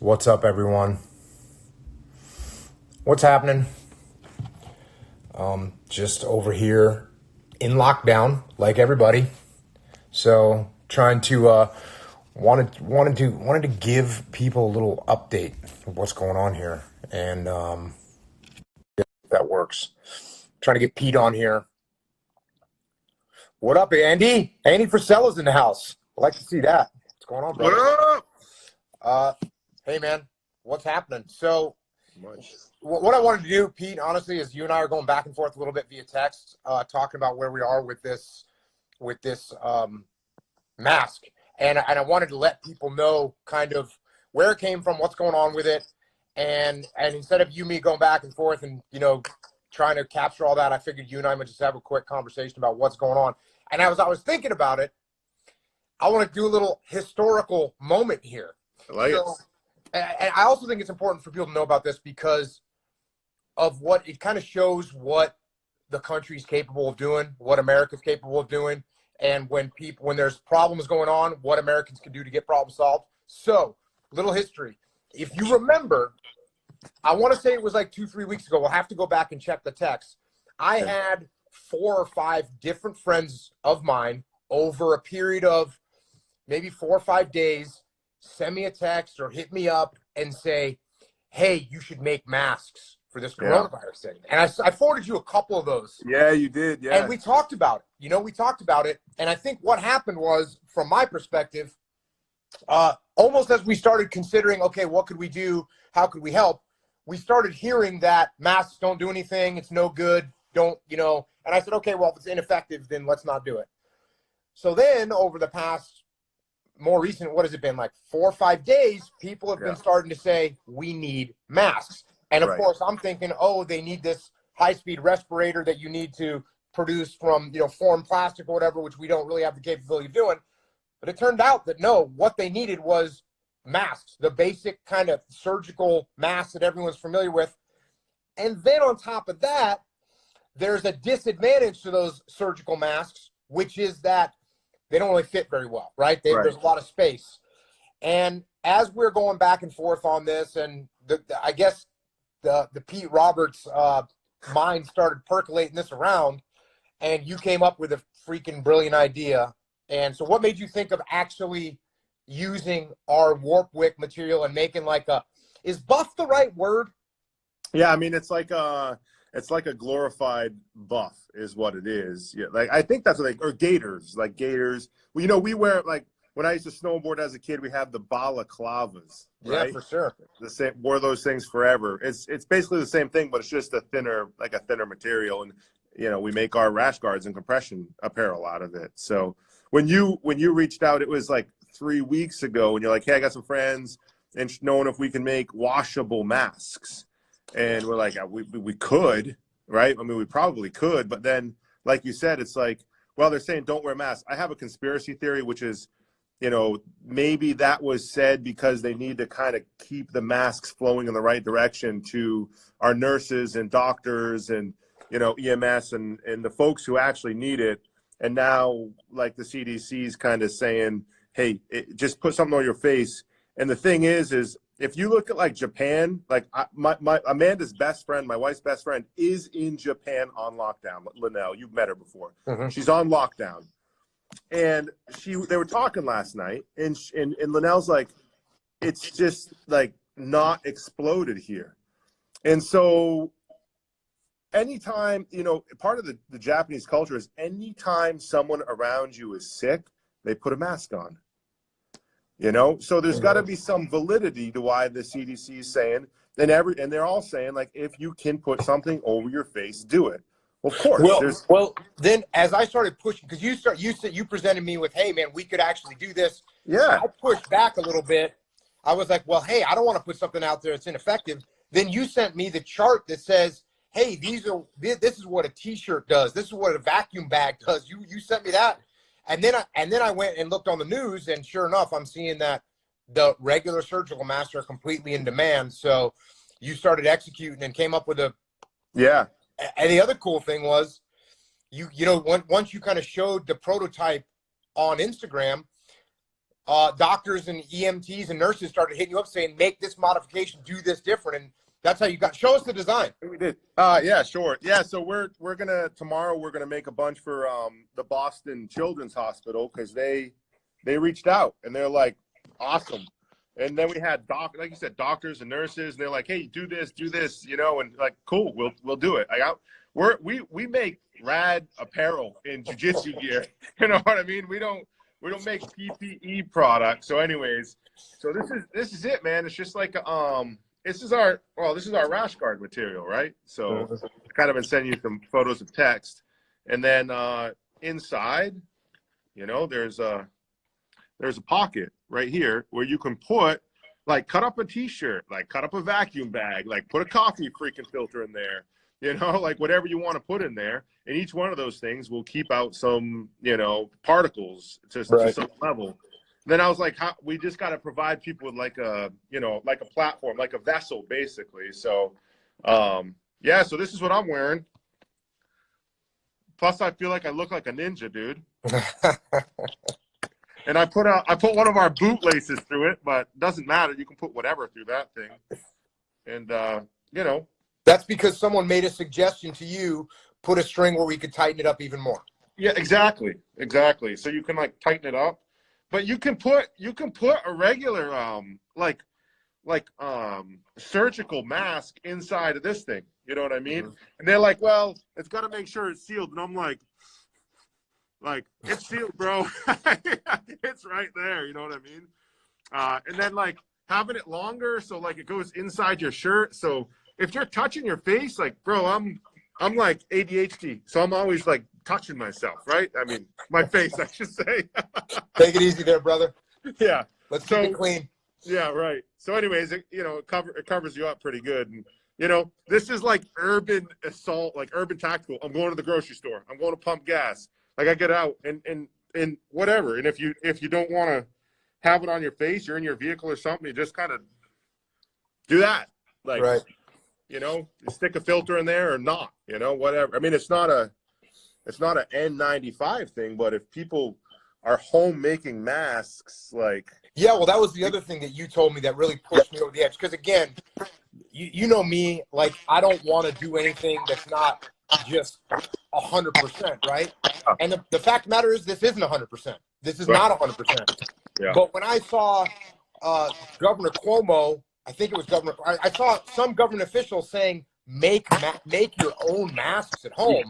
What's up, everyone? What's happening? Just over here in lockdown, like everybody. So trying to wanted to give people a little update of what's going on here, and if that works. Trying to get Pete on here. What up, Andy? Andy Frisella's in the house. I'd like to see that. What's going on, brother? What up? Hey, man. What's happening? So, what I wanted to do, Pete, honestly, is you and I are going back and forth a little bit via text, talking about where we are with this mask, and I wanted to let people know kind of where it came from, what's going on with it, and instead of me going back and forth and trying to capture all that, I figured you and I would just have a quick conversation about what's going on. And as I was thinking about it, I want to do a little historical moment here. I like it. And I also think it's important for people to know about this because of what it kind of shows what the country's capable of doing, what America's capable of doing, and when there's problems going on, what Americans can do to get problems solved. So, little history. If you remember, I want to say it was like 2-3 weeks ago. We'll have to go back and check the text. I had 4 or 5 different friends of mine over a period of maybe 4 or 5 days send me a text or hit me up and say, hey, you should make masks for this coronavirus thing. And I forwarded you a couple of those. Yeah, you did. Yeah. And we talked about it. We talked about it. And I think what happened was, from my perspective, almost as we started considering, okay, what could we do? How could we help? We started hearing that masks don't do anything. It's no good. And I said, okay, well, if it's ineffective, then let's not do it. So then over the past more recent, what has it been, like 4 or 5 days, people have been starting to say, we need masks. And of course, I'm thinking, oh, they need this high-speed respirator that you need to produce from, foreign plastic or whatever, which we don't really have the capability of doing. But it turned out that no, what they needed was masks, the basic kind of surgical masks that everyone's familiar with. And then on top of that, there's a disadvantage to those surgical masks, which is that they don't really fit very well, right? There's a lot of space. And as we're going back and forth on this, and I guess the Pete Roberts mind started percolating this around, and you came up with a freaking brilliant idea. And so what made you think of actually using our warp wick material and making is buff the right word? Yeah, I mean, it's like a glorified buff is what it is. Yeah, like I think that's what or gaiters, like gaiters. Well, we wear, like, when I used to snowboard as a kid, we had the balaclavas, right? Yeah, for sure. Wore those things forever. It's basically the same thing, but it's just a thinner material. And we make our rash guards and compression apparel out of it. So when you reached out, it was like 3 weeks ago, and you're like, hey, I got some friends, and knowing if we can make washable masks. And we're like, we could, right? I mean, we probably could. But then, like you said, it's like, well, they're saying don't wear masks. I have a conspiracy theory, which is, maybe that was said because they need to kind of keep the masks flowing in the right direction to our nurses and doctors and, EMS and the folks who actually need it. And now, like, the CDC's kind of saying, hey, just put something on your face. And the thing is if you look at, like, Japan, like my Amanda's best friend, my wife's best friend, is in Japan on lockdown. Linnell, you've met her before. Mm-hmm. She's on lockdown. And they were talking last night, and Linnell's like, it's just, like, not exploded here. And so anytime, part of the Japanese culture is anytime someone around you is sick, they put a mask on. So there's got to be some validity to why the CDC is saying, and they're all saying, like, if you can put something over your face, do it. Well, of course. Well, then as I started pushing, because you presented me with, hey, man, we could actually do this. Yeah. I pushed back a little bit. I was like, well, hey, I don't want to put something out there that's ineffective. Then you sent me the chart that says, hey, this is what a T-shirt does. This is what a vacuum bag does. You sent me that. And then I went and looked on the news, and sure enough, I'm seeing that the regular surgical masks are completely in demand. So you started executing and came up with a And the other cool thing was, once you kind of showed the prototype on Instagram, doctors and EMTs and nurses started hitting you up saying, make this modification, do this different. And that's how you got, show us the design. We did. Yeah, sure. Yeah, so tomorrow we're gonna make a bunch for the Boston Children's Hospital, because they reached out and they're like, awesome. And then we had like you said, doctors and nurses, and they're like, hey, do this, and like, cool, we'll do it. We make rad apparel in jiu-jitsu gear. You know what I mean? We don't make PPE products. So anyways, so this is it, man. It's just like this is our Rash Guard material, right? So I kind of been sending you some photos of text, and then inside, there's a pocket right here where you can put, like, cut up a t-shirt, like cut up a vacuum bag, like put a coffee freaking filter in there, like whatever you want to put in there. And each one of those things will keep out some, particles to some level. Then I was like, we just got to provide people with like a platform, like a vessel, basically. So, yeah, so this is what I'm wearing. Plus, I feel like I look like a ninja, dude. And I put one of our boot laces through it, but it doesn't matter. You can put whatever through that thing. And, That's because someone made a suggestion to you, put a string where we could tighten it up even more. Yeah, exactly. So you can, like, tighten it up. But you can put a regular, surgical mask inside of this thing. You know what I mean? Mm-hmm. And they're like, well, it's got to make sure it's sealed. And I'm like, it's sealed, bro. It's right there. You know what I mean? And then, like, having it longer, so like it goes inside your shirt. So if you're touching your face, like, bro, I'm like ADHD, so I'm always like touching myself, right? I mean, my face, I should say. Take it easy there, brother. Yeah. Let's keep it clean. Yeah, right. So anyways, it covers you up pretty good. And, this is like urban assault, like urban tactical. I'm going to the grocery store. I'm going to pump gas. Like, I get out and whatever. And if you don't want to have it on your face, you're in your vehicle or something, you just kind of do that. Like, right. You stick a filter in there or not, whatever. I mean, it's not an N95 thing, but if people are home making masks, like. Yeah, well, that was the other thing that you told me that really pushed me over the edge. Because again, you know me, like, I don't want to do anything that's not just 100%, right? And the fact of the matter is, this isn't 100%. This is not 100%. Yeah. But when I saw Governor Cuomo, I think it was I saw some government officials saying, make your own masks at home.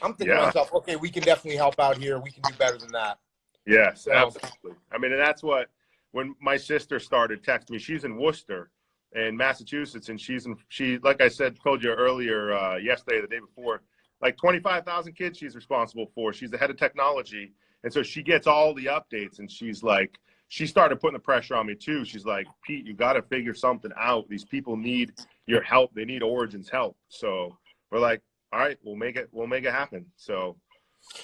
I'm thinking to myself, okay, we can definitely help out here. We can do better than that. Yes, absolutely. I mean, and that's what, when my sister started texting me, she's in Worcester in Massachusetts, and she, like I said, told you earlier, yesterday, the day before, like 25,000 kids she's responsible for. She's the head of technology. And so she gets all the updates, and she's like, she started putting the pressure on me too. She's like, Pete, you got to figure something out. These people need your help. They need Origin's help. So we're like, all right, we'll make it happen. So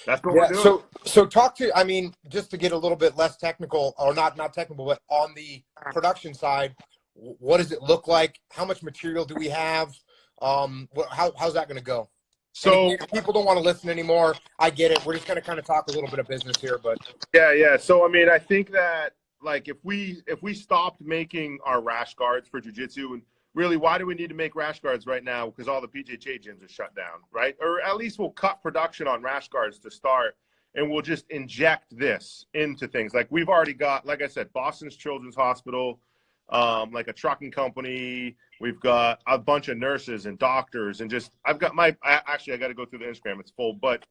that's what we're doing. So talk to, I mean, just to get a little bit less technical, or not technical, but on the production side, what does it look like? How much material do we have? How's that going to go? So if people don't want to listen anymore, I get it. We're just going to kind of talk a little bit of business here, but yeah. So I mean, I think that, like, if we stopped making our Rash Guards for jiu-jitsu, and really, why do we need to make Rash Guards right now? Because all the BJJ gyms are shut down, right? Or at least we'll cut production on Rash Guards to start, and we'll just inject this into things. Like, we've already got, like I said, Boston's Children's Hospital, like a trucking company. We've got a bunch of nurses and doctors, and just, I got to go through the Instagram. It's full, but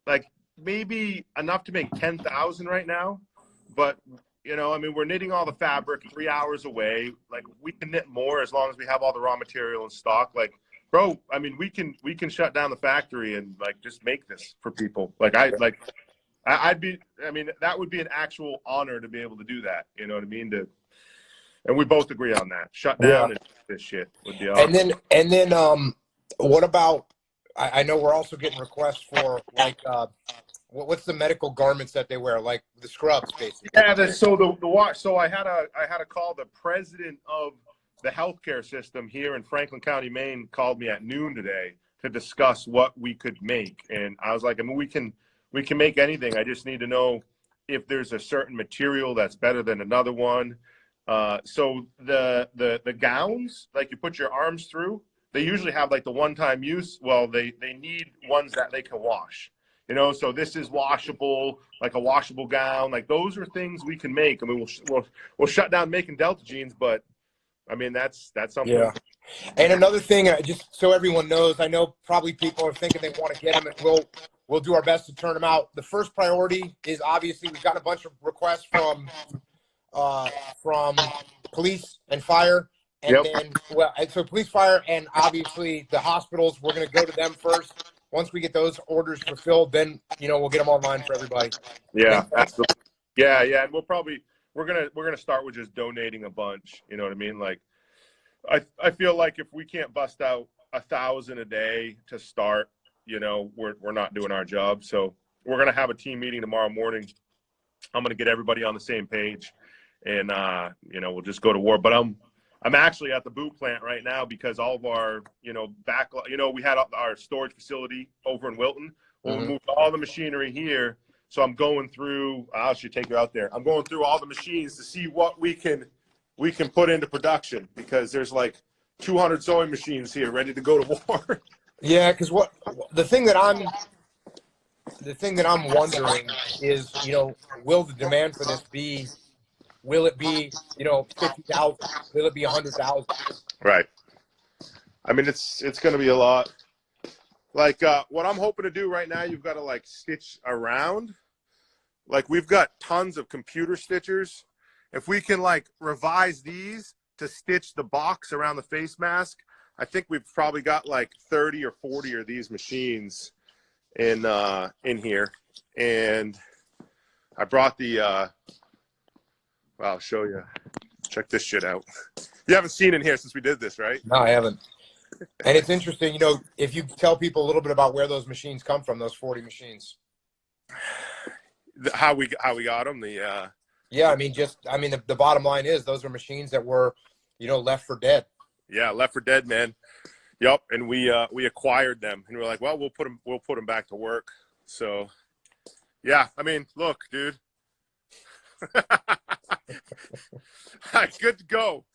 like maybe enough to make 10,000 right now. But, I mean, we're knitting all the fabric 3 hours away. Like, we can knit more as long as we have all the raw material in stock. Like, bro, I mean, we can shut down the factory and, like, just make this for people. Like, that would be an actual honor to be able to do that. You know what I mean? And we both agree on that. Shut down and this shit would be awesome. And then what about, I know we're also getting requests for, like, what's the medical garments that they wear, like the scrubs, basically? Yeah, so I had to call the president of the healthcare system here in Franklin County, Maine, called me at noon today to discuss what we could make. And I was like, I mean, we can make anything. I just need to know if there's a certain material that's better than another one. So the gowns, like you put your arms through, they usually have like the one-time use. Well, they need ones that they can wash, you know. So this is washable, like a washable gown. Like those are things we can make. I mean, we'll shut down making Delta jeans, but I mean that's something. Yeah. And another thing, just so everyone knows, I know probably people are thinking they want to get them, and we'll do our best to turn them out. The first priority is obviously we've got a bunch of requests from police and fire, and then and so police, fire, and obviously the hospitals. We're going to go to them first. Once we get those orders fulfilled, then we'll get them online for everybody. Yeah, absolutely. Yeah, and we're gonna start with just donating a bunch. You know what I mean? Like, I feel like if we can't bust out 1,000 a day to start, we're not doing our job. So we're gonna have a team meeting tomorrow morning. I'm gonna get everybody on the same page, and we'll just go to war. But I'm actually at the boot plant right now because all of our backlog. We had our storage facility over in Wilton. Well, we moved all the machinery here, so I'm going through. I should take you out there. I'm going through all the machines to see what we can put into production, because there's like 200 sewing machines here ready to go to war. Yeah, because the thing that I'm wondering is, will the demand for this be? Will it be 50,000? Will it be 100,000? Right. I mean, it's going to be a lot. Like what I'm hoping to do right now, you've got to like stitch around. Like we've got tons of computer stitchers. If we can like revise these to stitch the box around the face mask, I think we've probably got like 30 or 40 of these machines in here. And I brought the I'll show you. Check this shit out. You haven't seen it in here since we did this, right? No, I haven't. And it's interesting, if you tell people a little bit about where those machines come from, those 40 machines. How we got them, Yeah, the bottom line is those are machines that were, left for dead. Yeah, left for dead, man. Yep, and we acquired them, and we're like, well, we'll put them back to work. So, yeah, I mean, look, dude, good to go.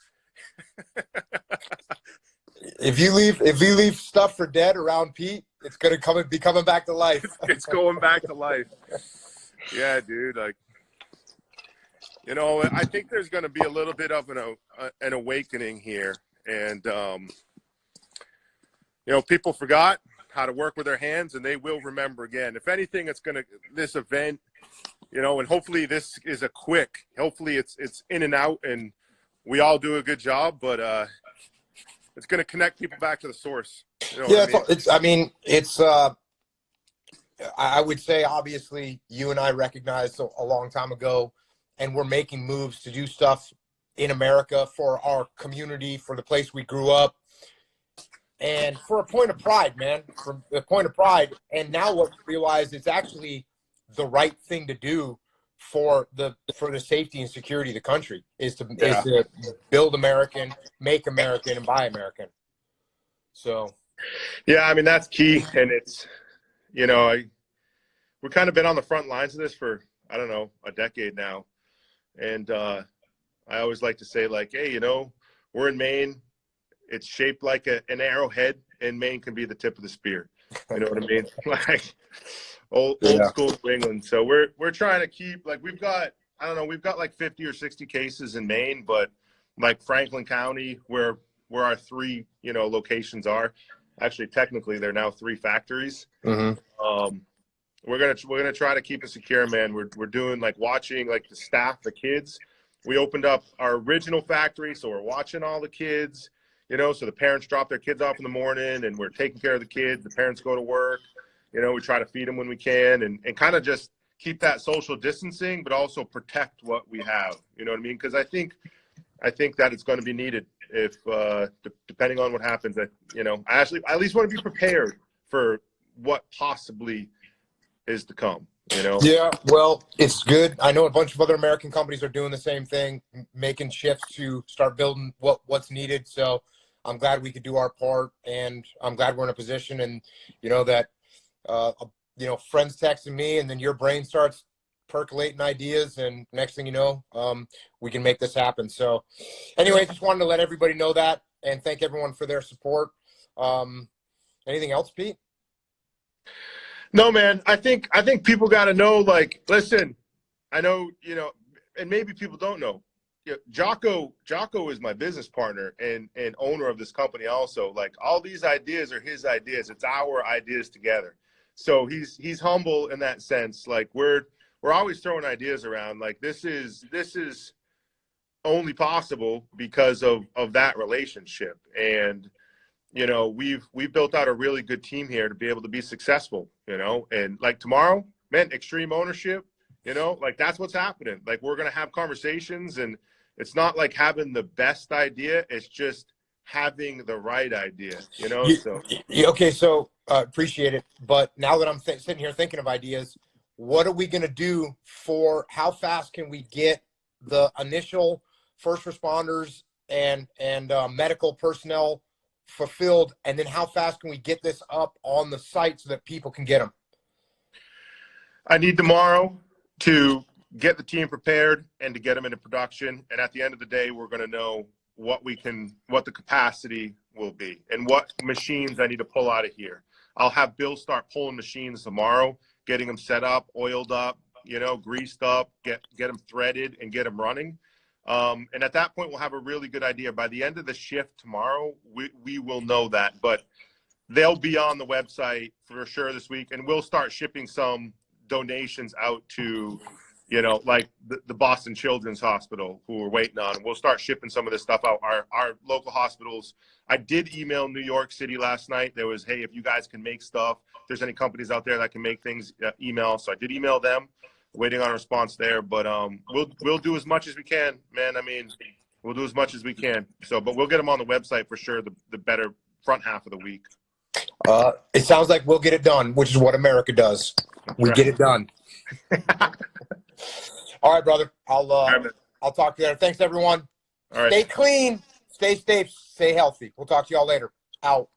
If you leave stuff for dead around Pete, it's gonna be coming back to life. It's going back to life. Yeah, dude. Like, I think there's going to be a little bit of an awakening here, and people forgot how to work with their hands, and they will remember again. If anything, it's this event, and hopefully this is hopefully it's in and out, and we all do a good job, but it's going to connect people back to the source. I would say, obviously, you and I recognized a long time ago, and we're making moves to do stuff in America for our community, for the place we grew up, and for a point of pride, man, for a point of pride. And now what we realize is actually the right thing to do for the safety and security of the country is to build American, make American, and buy American. So, yeah, I mean, that's key, and it's. We've kind of been on the front lines of this for, I don't know, a decade now. And I always like to say, like, hey, we're in Maine. It's shaped like an arrowhead, and Maine can be the tip of the spear. You know what I mean? Like old school New England. So we're trying to keep, like, we've got like 50 or 60 cases in Maine, but like Franklin County, where our 3, locations are. Actually, technically, they're now 3 factories. Mm-hmm. We're gonna try to keep it secure, man. We're doing like watching like the staff, the kids. We opened up our original factory, so we're watching all the kids. So the parents drop their kids off in the morning, and we're taking care of the kids. The parents go to work. We try to feed them when we can, and kind of just keep that social distancing, but also protect what we have. You know what I mean? Because I think that it's going to be needed if depending on what happens. I at least want to be prepared for what possibly is to come. Yeah, well, it's good. I know a bunch of other American companies are doing the same thing, making shifts to start building what's needed. So I'm glad we could do our part, and I'm glad we're in a position, and that friends texting me, and then your brain starts percolating ideas, and next thing you know, we can make this happen. So anyway, just wanted to let everybody know that and thank everyone for their support. Anything else, Pete? No, man. I think people got to know, like, listen, I know, you know, and maybe people don't know. You know, Jocko is my business partner and owner of this company also. Like, all these ideas are his ideas. It's our ideas together. So he's humble in that sense. Like, we're always throwing ideas around. Like, this is only possible because of that relationship. And you know, we've built out a really good team here to be able to be successful, you know, and like tomorrow, man, extreme ownership, you know, like that's what's happening. Like, we're going to have conversations, and it's not like having the best idea. It's just having the right idea, you know? Okay. So appreciate it. But now that I'm sitting here thinking of ideas, what are we going to do for how fast can we get the initial first responders and medical personnel fulfilled, and then how fast can we get this up on the site so that people can get them? I need tomorrow to get the team prepared and to get them into production. And at the end of the day, we're going to know what the capacity will be and what machines I need to pull out of here. I'll have Bill start pulling machines tomorrow, getting them set up, oiled up, you know, greased up, get them threaded and get them running. And at that point, we'll have a really good idea. By the end of the shift tomorrow, we will know that. But they'll be on the website for sure this week, and we'll start shipping some donations out to, you know, like the Boston Children's Hospital, who we're waiting on. We'll start shipping some of this stuff out. Our local hospitals. I did email New York City last night. There was, hey, if you guys can make stuff, if there's any companies out there that can make things, email. So I did email them. Waiting on a response there, but we'll do as much as we can, man. I mean, we'll do as much as we can. So, but we'll get them on the website for sure. The better front half of the week. It sounds like we'll get it done, which is what America does. We get it done. All right, brother. I'll talk to you later. Thanks, everyone. All right. Stay clean, stay safe, stay healthy. We'll talk to y'all later. Out.